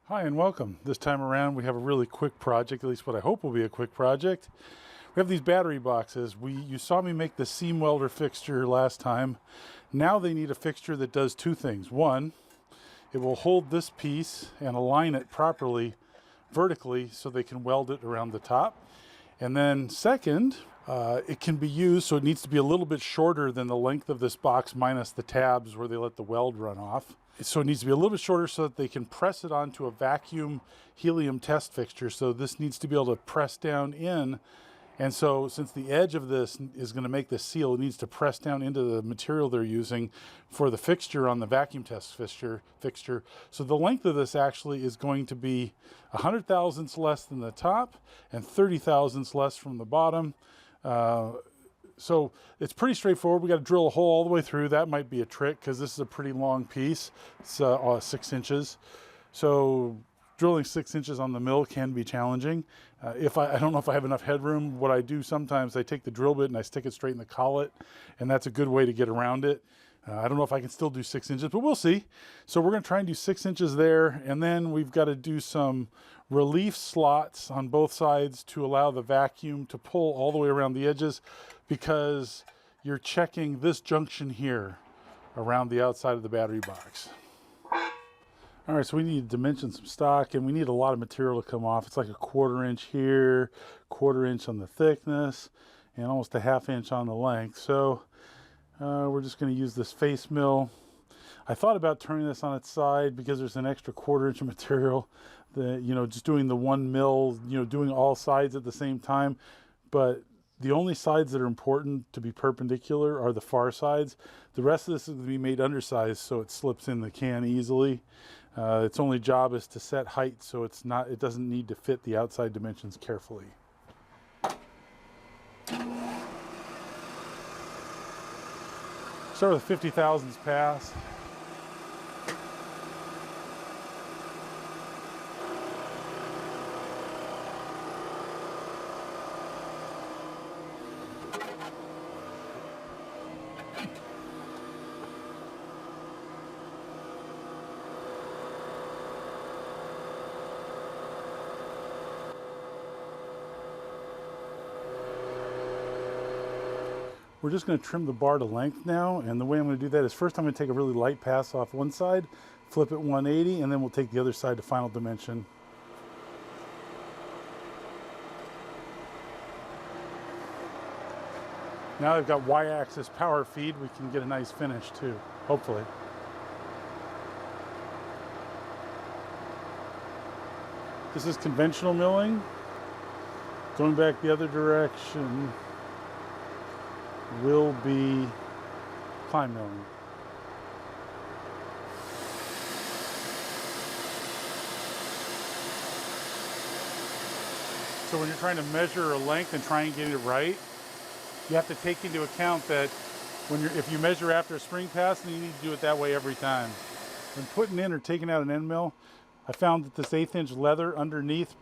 Hi and welcome. This time around we have a really quick project, at least what I hope will be a quick project. We have these battery boxes. You saw me make the seam welder fixture last time. Now they need a fixture that does two things. One, it will hold this piece and align it properly vertically so they can weld it around the top. And then second, it can be used, so it needs to be a little bit shorter than the length of this box minus the tabs where they let the weld run off. So it needs to be a little bit shorter so that they can press it onto a vacuum helium test fixture. So this needs to be able to press down in. And so since the edge of this is going to make this seal, it needs to press down into the material they're using for the fixture on the vacuum test fixture. So the length of this actually is going to be 100 thousandths less than the top and 30 thousandths less from the bottom. So it's pretty straightforward. We got to drill a hole all the way through. That might be a trick because this is a pretty long piece. It's 6 inches. So drilling 6 inches on the mill can be challenging. I don't know if I have enough headroom. What I do sometimes, I take the drill bit and I stick it straight in the collet, and that's a good way to get around it. I don't know if I can still do 6 inches, but we'll see. So we're going to try and do 6 inches there, and then we've got to do some relief slots on both sides to allow the vacuum to pull all the way around the edges, because you're checking this junction here around the outside of the battery box. All right, so we need to dimension some stock, and we need a lot of material to come off. It's like a 1/4 inch here, 1/4 inch on the thickness, and almost a 1/2 inch on the length. So we're just going to use this face mill. I thought about turning this on its side because there's an extra 1/4 inch of material. Just doing the one mill, doing all sides at the same time. But the only sides that are important to be perpendicular are the far sides. The rest of this is going to be made undersized so it slips in the can easily. Its only job is to set height so it doesn't need to fit the outside dimensions carefully. Start with a 50 thousandths pass. We're just going to trim the bar to length now, and the way I'm going to do that is first I'm going to take a really light pass off one side, flip it 180, and then we'll take the other side to final dimension. Now I've got Y-axis power feed, we can get a nice finish too, hopefully. This is conventional milling. Going back the other direction will be climb milling. So when you're trying to measure a length and try and get it right, you have to take into account that if you measure after a spring pass, then you need to do it that way every time. When putting in or taking out an end mill, I found that this 1/8 inch leather underneath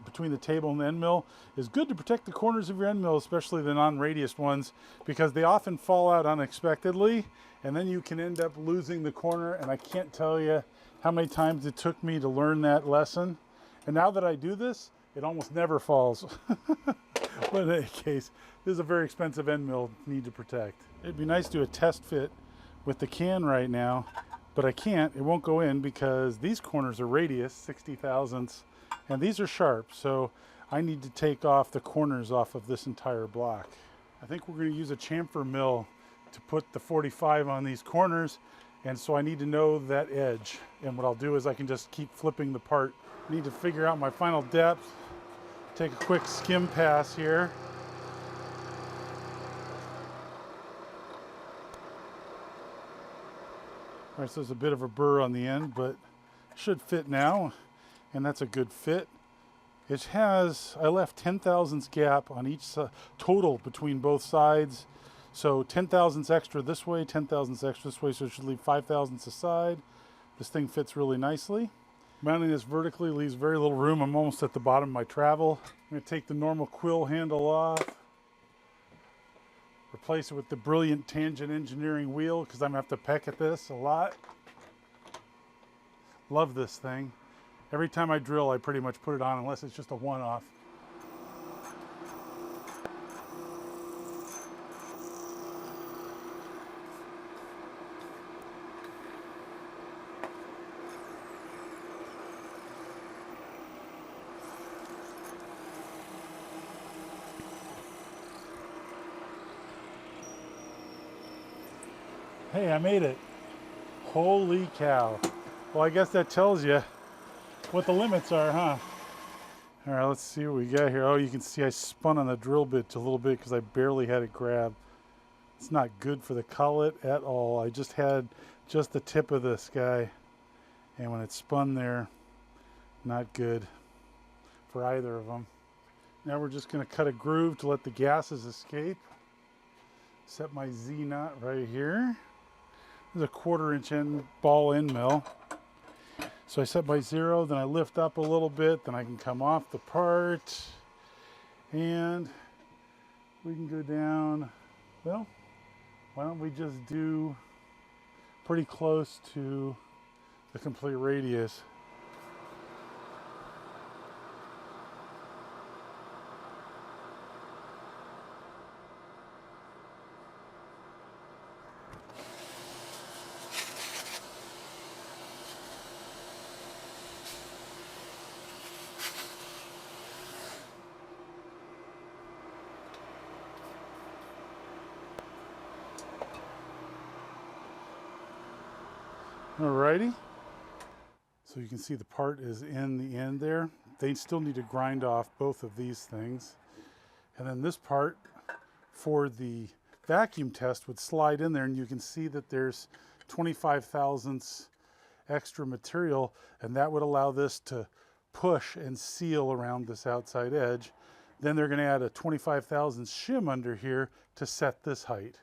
between the table and the end mill is good to protect the corners of your end mill, especially the non-radiused ones, because they often fall out unexpectedly and then you can end up losing the corner. And I can't tell you how many times it took me to learn that lesson. And now that I do this, it almost never falls. But in any case, this is a very expensive end mill need to protect. It'd be nice to do a test fit with the can right now, but I can't. It won't go in because these corners are radius, 60 thousandths, and these are sharp, so I need to take off the corners off of this entire block. I think we're going to use a chamfer mill to put the 45 on these corners, and so I need to know that edge. And what I'll do is I can just keep flipping the part. I need to figure out my final depth. Take a quick skim pass here. All right, so there's a bit of a burr on the end, but it should fit now. And that's a good fit. It has, I left 10 thousandths gap on each total between both sides. So 10 thousandths extra this way, 10 thousandths extra this way, so it should leave 5 thousandths aside. This thing fits really nicely. Mounting this vertically leaves very little room. I'm almost at the bottom of my travel. I'm going to take the normal quill handle off, replace it with the brilliant tangent engineering wheel because I'm going to have to peck at this a lot. Love this thing. Every time I drill, I pretty much put it on unless it's just a one-off. Hey, I made it. Holy cow. Well, I guess that tells you what the limits are, huh? All right, let's see what we got here. Oh, you can see I spun on the drill bit a little bit because I barely had it grabbed. It's not good for the collet at all. I just had just the tip of this guy, and when it spun there, not good for either of them. Now we're just going to cut a groove to let the gases escape. Set my Z-knot right here. This is a 1/4 inch end ball end mill. So I set my 0, then I lift up a little bit, then I can come off the part, and we can go down. Well, why don't we just do pretty close to the complete radius. Alrighty, so you can see the part is in the end there. They still need to grind off both of these things. And then this part for the vacuum test would slide in there, and you can see that there's 25 thousandths extra material, and that would allow this to push and seal around this outside edge. Then they're going to add a 25 thousandths shim under here to set this height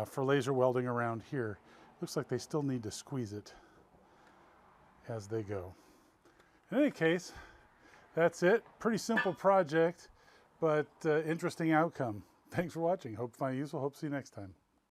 for laser welding around here. Looks like they still need to squeeze it as they go. In any case, that's it. Pretty simple project, but interesting outcome. Thanks for watching. Hope you find it useful. Hope to see you next time.